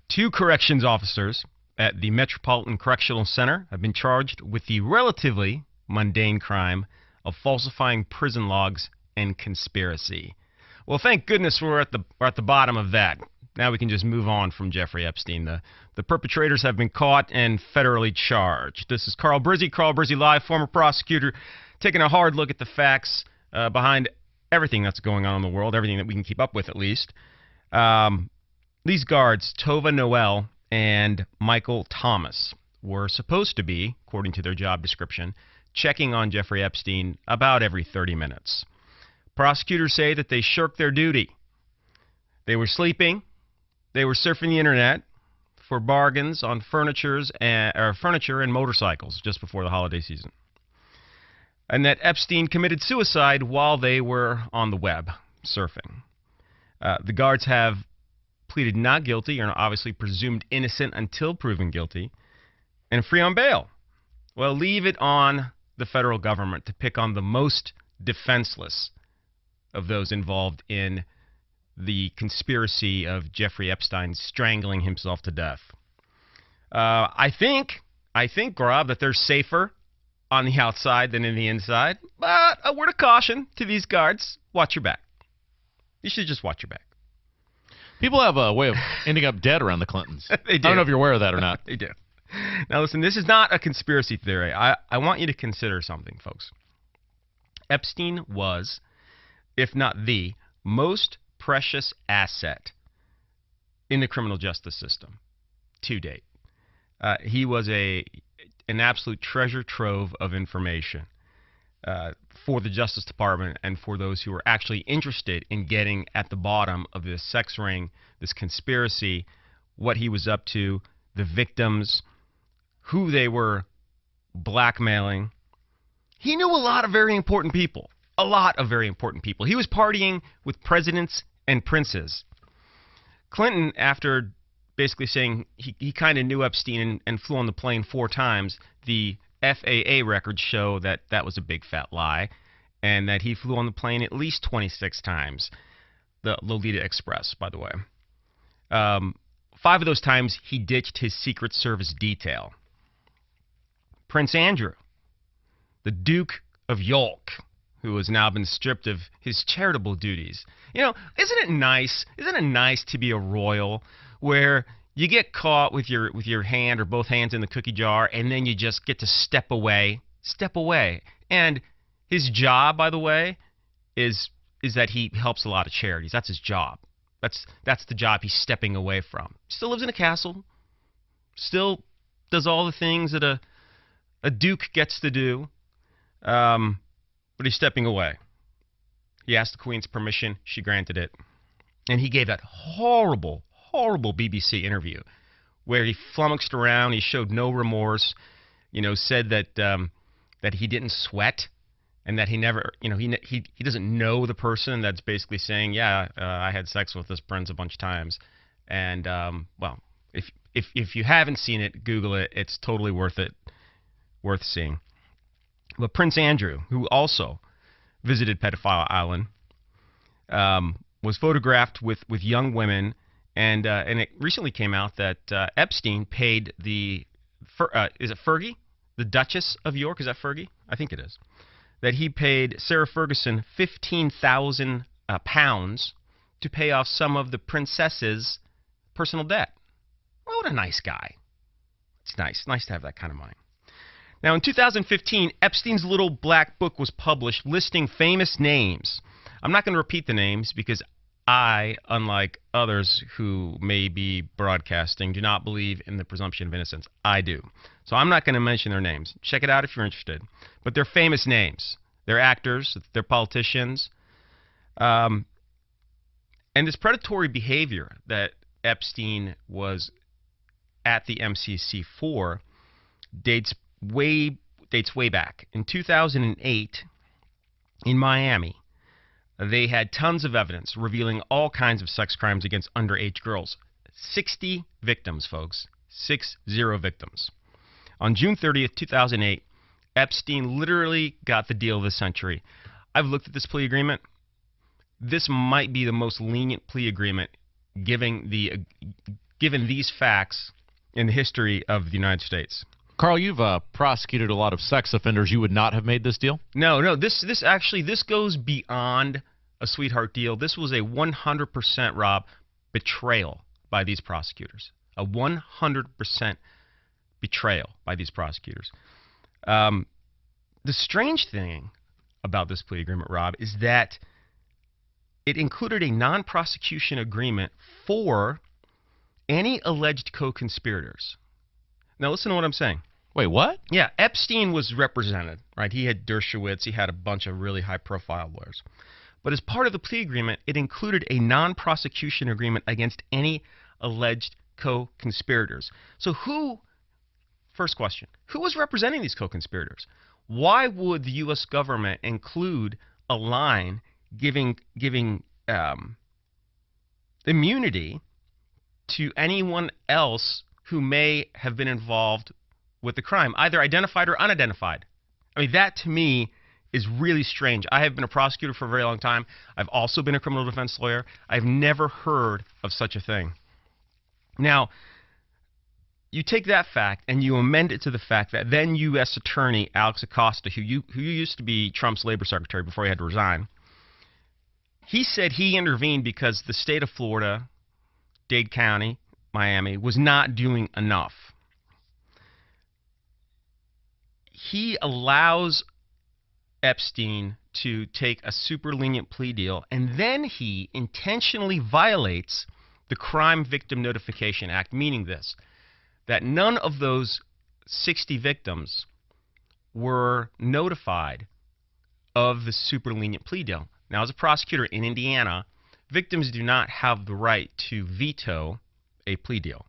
Two corrections officers at the Metropolitan Correctional Center have been charged with the relatively mundane crime of falsifying prison logs and conspiracy. Well, thank goodness we're at the bottom of that. Now we can just move on from Jeffrey Epstein. The perpetrators have been caught and federally charged. This is Carl Brizzi Live, former prosecutor, taking a hard look at the facts behind everything that's going on in the world, everything that we can keep up with at least. These guards, Tova Noel and Michael Thomas, were supposed to be, according to their job description, checking on Jeffrey Epstein about every 30 minutes. Prosecutors say that they shirked their duty. They were sleeping. They were surfing the internet for bargains on furniture and motorcycles just before the holiday season. And that Epstein committed suicide while they were on the web surfing. The guards have pleaded not guilty, or obviously presumed innocent until proven guilty, and free on bail. Well, leave it on the federal government to pick on the most defenseless of those involved in the conspiracy of Jeffrey Epstein strangling himself to death. I think, Grob, that they're safer on the outside than in the inside, but a word of caution to these guards: watch your back. You should just watch your back. People have a way of ending up dead around the Clintons. They do. I don't know if you're aware of that or not. They do. Now listen, this is not a conspiracy theory. I want you to consider something, folks. Epstein was, if not the most precious asset in the criminal justice system to date. He was an absolute treasure trove of information for the Justice Department and for those who are actually interested in getting at the bottom of this sex ring, this conspiracy, what he was up to, the victims, who they were blackmailing. He knew a lot of very important people. A lot of very important people. He was partying with presidents and princes. Clinton, after basically saying he kind of knew Epstein and flew on the plane 4 times, the FAA records show that that was a big fat lie, and that he flew on the plane at least 26 times. The Lolita Express, by the way. 5 of those times he ditched his Secret Service detail. Prince Andrew, the Duke of York, who has now been stripped of his charitable duties. You know, isn't it nice? Isn't it nice to be a royal where you get caught with your hand or both hands in the cookie jar, and then you just get to step away. And his job, by the way, is that he helps a lot of charities. That's his job. That's the job he's stepping away from. Still lives in a castle. Still does all the things that a duke gets to do. But he's stepping away. He asked the Queen's permission. She granted it. And he gave that horrible BBC interview where he flummoxed around. He showed no remorse. Said that he didn't sweat and that he never, he doesn't know the person that's basically saying, yeah, I had sex with this prince a bunch of times. And, well, if you haven't seen it, Google it. It's totally worth seeing. But Prince Andrew, who also visited Pedophile Island, was photographed with young women, and it recently came out that Epstein paid is it Fergie? The Duchess of York? Is that Fergie? I think it is. That he paid Sarah Ferguson £15,000 to pay off some of the princess's personal debt. Well, what a nice guy. It's nice to have that kind of money. Now, in 2015, Epstein's little black book was published listing famous names. I'm not going to repeat the names because I, unlike others who may be broadcasting, do not believe in the presumption of innocence. I do. So I'm not going to mention their names. Check it out if you're interested. But they're famous names. They're actors. They're politicians. And this predatory behavior that Epstein was at the MCC for dates way back. In 2008, in Miami, they had tons of evidence revealing all kinds of sex crimes against underage girls. 60 victims, folks. 60 victims. On June 30th, 2008, Epstein literally got the deal of the century. I've looked at this plea agreement. This might be the most lenient plea agreement, giving the given these facts in the history of the United States. Carl, you've prosecuted a lot of sex offenders. You would not have made this deal? No. This goes beyond a sweetheart deal. This was a 100%, Rob, betrayal by these prosecutors. A 100% betrayal by these prosecutors. The strange thing about this plea agreement, Rob, is that it included a non-prosecution agreement for any alleged co-conspirators. Now, listen to what I'm saying. Wait, what? Yeah, Epstein was represented, right? He had Dershowitz. He had a bunch of really high-profile lawyers. But as part of the plea agreement, it included a non-prosecution agreement against any alleged co-conspirators. So first question, who was representing these co-conspirators? Why would the U.S. government include a line giving immunity to anyone else who may have been involved with the crime, either identified or unidentified? I mean, that to me is really strange. I have been a prosecutor for a very long time. I've also been a criminal defense lawyer. I've never heard of such a thing. Now, you take that fact and you amend it to the fact that then U.S. Attorney Alex Acosta, who used to be Trump's labor secretary before he had to resign, he said he intervened because the state of Florida, Dade County, Miami, was not doing enough. He allows Epstein to take a super lenient plea deal, and then he intentionally violates the Crime Victim Notification Act, meaning this, that none of those 60 victims were notified of the super lenient plea deal. Now, as a prosecutor in Indiana, victims do not have the right to veto a plea deal,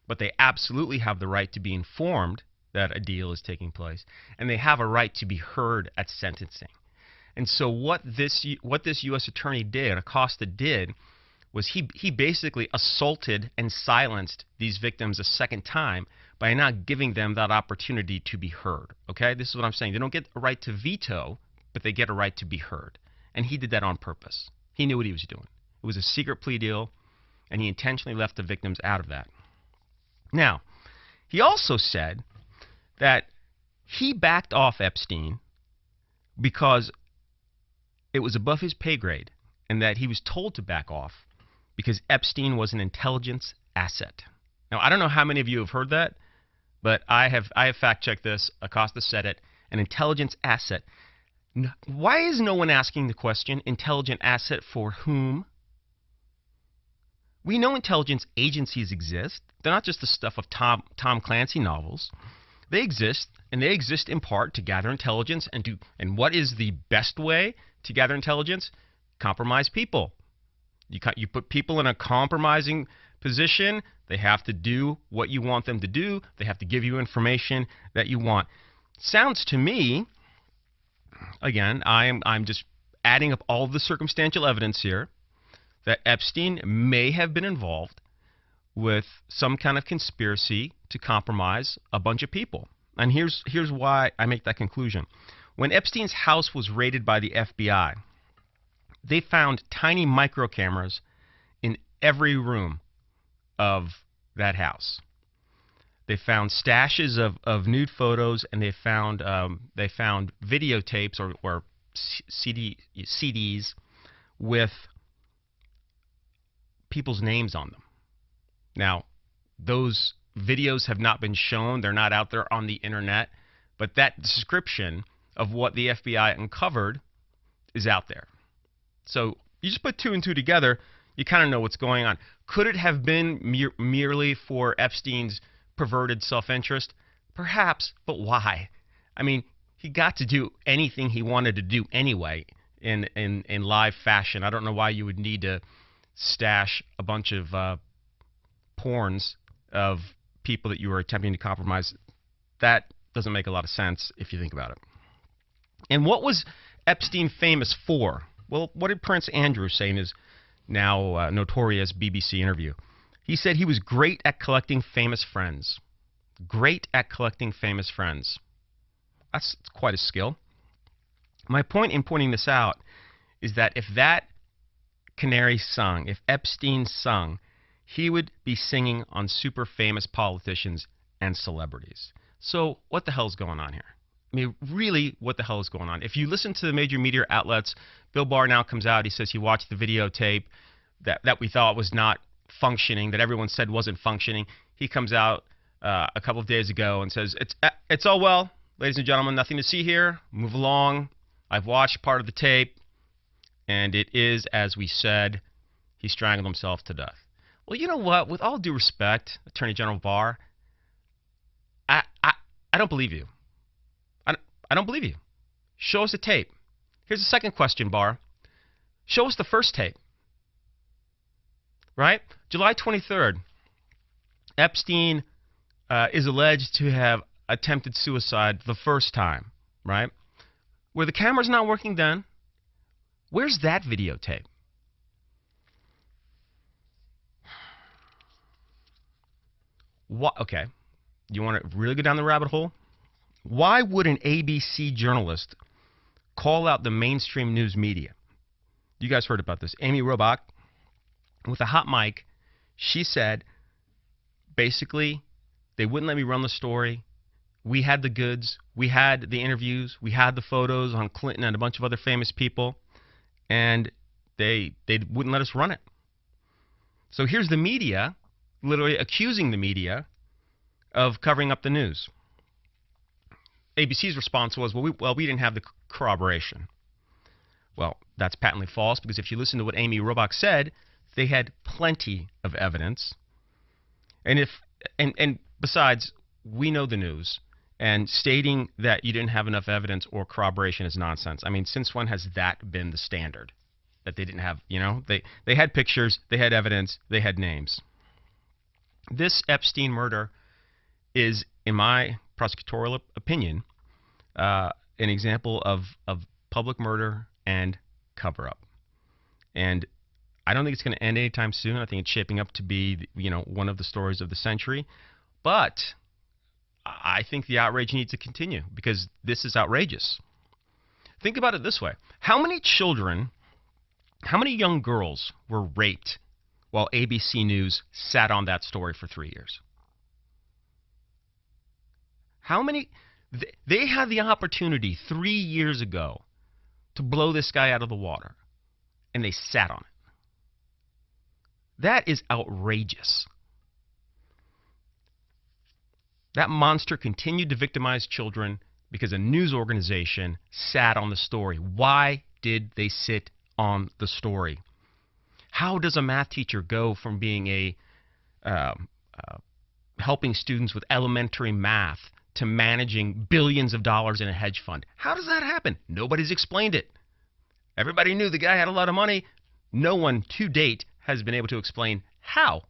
but they absolutely have the right to be informed that a deal is taking place, and they have a right to be heard at sentencing. And so what this U.S. attorney did, Acosta did, was he basically assaulted and silenced these victims a second time by not giving them that opportunity to be heard. Okay, this is what I'm saying. They don't get a right to veto, but they get a right to be heard. And he did that on purpose. He knew what he was doing. It was a secret plea deal, and he intentionally left the victims out of that. Now, he also said that he backed off Epstein because it was above his pay grade, and that he was told to back off because Epstein was an intelligence asset. Now, I don't know how many of you have heard that, but I have fact-checked this. Acosta said it, an intelligence asset. Why is no one asking the question, intelligent asset for whom? We know intelligence agencies exist. They're not just the stuff of Tom Clancy novels. They exist, and they exist in part to gather intelligence. And what is the best way to gather intelligence? Compromise people. You put people in a compromising position. They have to do what you want them to do. They have to give you information that you want. Sounds to me, again, I'm just adding up all the circumstantial evidence here, that Epstein may have been involved with some kind of conspiracy to compromise a bunch of people. And here's why I make that conclusion. When Epstein's house was raided by the FBI, they found tiny micro cameras in every room of that house. They found stashes of nude photos, and they found videotapes or CDs with people's names on them. Now, those videos have not been shown. They're not out there on the internet. But that description of what the FBI uncovered is out there. So you just put two and two together, you kind of know what's going on. Could it have been merely for Epstein's perverted self-interest? Perhaps, but why? I mean, he got to do anything he wanted to do anyway in live fashion. I don't know why you would need to stash a bunch of porns of people that you were attempting to compromise. That doesn't make a lot of sense if you think about it. And what was Epstein famous for? Well, what did Prince Andrew say in his now notorious BBC interview? He said he was great at collecting famous friends. Great at collecting famous friends. That's quite a skill. My point in pointing this out is that if that canary sung, if Epstein sung, he would be singing on super famous politicians and celebrities. So what the hell is going on here? I mean, really, what the hell is going on? If you listen to the major media outlets, Bill Barr now comes out. He says he watched the videotape that we thought was not functioning, that everyone said wasn't functioning. He comes out a couple of days ago and says, it's all well, ladies and gentlemen, nothing to see here. Move along. I've watched part of the tape, and it is, as we said, he strangled himself to death. Well, you know what? With all due respect, Attorney General Barr, I don't believe you. I don't believe you. Show us the tape. Here's the second question, Barr. Show us the first tape. Right? July 23rd, Epstein is alleged to have attempted suicide the first time, right? Where the camera's not working then, where's that videotape? What? Okay. You want to really go down the rabbit hole? Why would an ABC journalist call out the mainstream news media? You guys heard about this. Amy Robach, with a hot mic, she said, basically, they wouldn't let me run the story. We had the goods. We had the interviews. We had the photos on Clinton and a bunch of other famous people, and they wouldn't let us run it. So here's the media literally accusing the media of covering up the news. ABC's response was, well, we didn't have the corroboration. Well, that's patently false, because if you listen to what Amy Robach said, they had plenty of evidence. And besides, we know the news, and stating that you didn't have enough evidence or corroboration is nonsense. I mean, since when has that been the standard? That they didn't have, they had pictures, they had evidence, they had names. This Epstein murder is, in my prosecutorial opinion, an example of public murder and cover-up. And I don't think it's going to end anytime soon. I think it's shaping up to be, one of the stories of the century. But I think the outrage needs to continue, because this is outrageous. Think about it this way. How many young girls were raped while ABC News sat on that story for 3 years? How many? They had the opportunity 3 years ago to blow this guy out of the water, and they sat on it. That is outrageous. That monster continued to victimize children because a news organization sat on the story. Why did they sit on the story? How does a math teacher go from being helping students with elementary math to managing billions of dollars in a hedge fund? How does that happen? Nobody's explained it. Everybody knew the guy had a lot of money. No one to date has been able to explain how.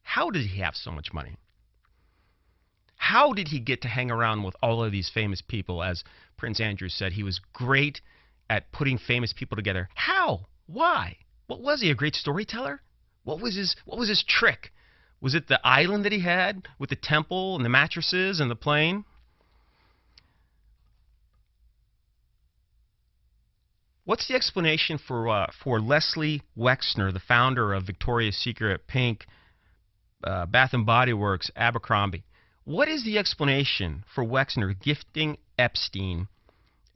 How did he have so much money? How did he get to hang around with all of these famous people? As Prince Andrew said, he was great at putting famous people together. How? Why? What was he, a great storyteller? What was his trick? Was it the island that he had with the temple and the mattresses and the plane? What's the explanation for Leslie Wexner, the founder of Victoria's Secret, Pink, Bath & Body Works, Abercrombie? What is the explanation for Wexner gifting Epstein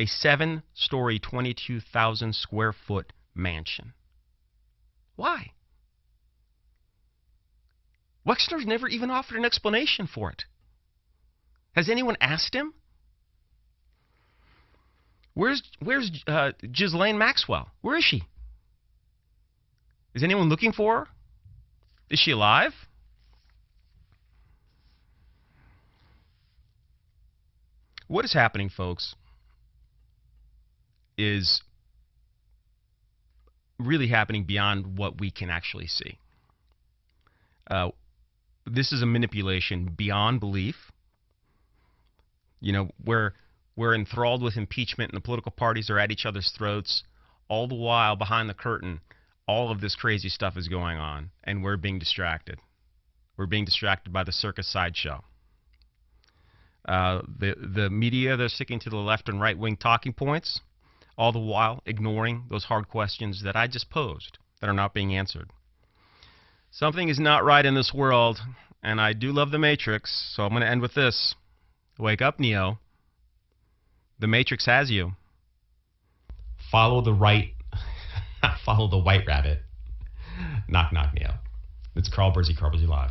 a 7-story, 22,000 square foot mansion? Why? Wexner's never even offered an explanation for it. Has anyone asked him? Where's Ghislaine Maxwell? Where is she? Is anyone looking for her? Is she alive? What is happening, folks, is really happening beyond what we can actually see. This is a manipulation beyond belief. We're enthralled with impeachment, and the political parties are at each other's throats. All the while, behind the curtain, all of this crazy stuff is going on, and we're being distracted. We're being distracted by the circus sideshow. The media, they're sticking to the left and right-wing talking points, all the while ignoring those hard questions that I just posed that are not being answered. Something is not right in this world, and I do love the Matrix, so I'm going to end with this. Wake up, Neo. The Matrix has you. Follow the white rabbit. Knock, knock, Neo. It's Brizzi Live.